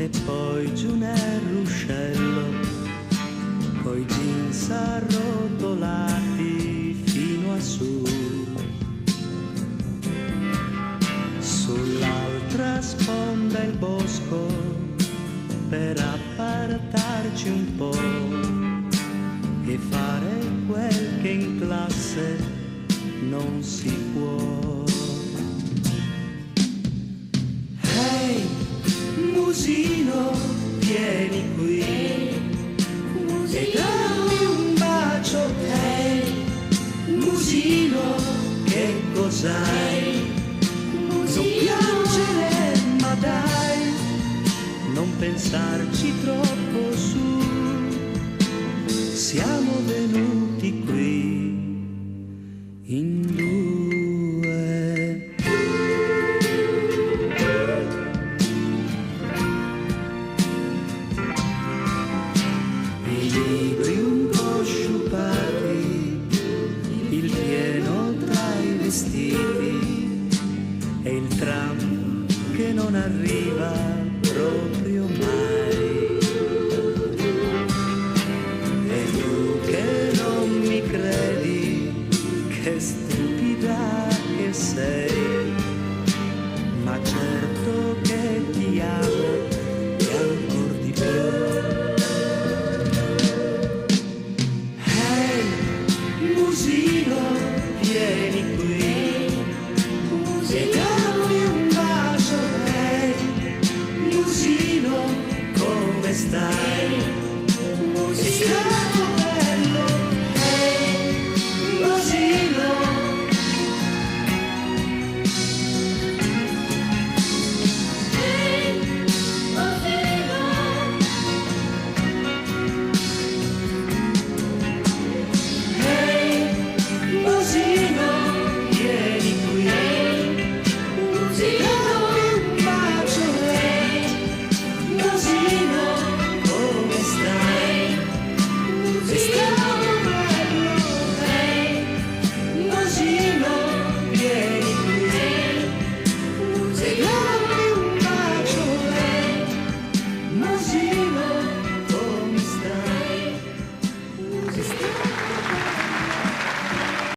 e poi giù nel ruscello, coi jeans arrotolati fino a su. Sull'altra sponda il bosco per appartarci un po' e fare quel che in classe non si può. Ehi, musino, vieni qui e dammi un bacio. Ehi, musino, che cos'hai? Non piangere, ma dai, non pensarci troppo su. Siamo venuti qui in due. I libri un po' sciupati, il pieno tra i vestiti e il tram che non arriva proprio mai. E tu che non mi credi, che stupida che sei, ma certo che ti amo e ancor di più. Ehi, musino, vieni qui e dammi un bacio. Ehi, musino, come stai? È stato bello. Ehi, musino. Musino, vieni qui, dammi un bacio. Musino, come stai? Sei stato bello. Musino, vieni qui, dammi un bacio. Musino.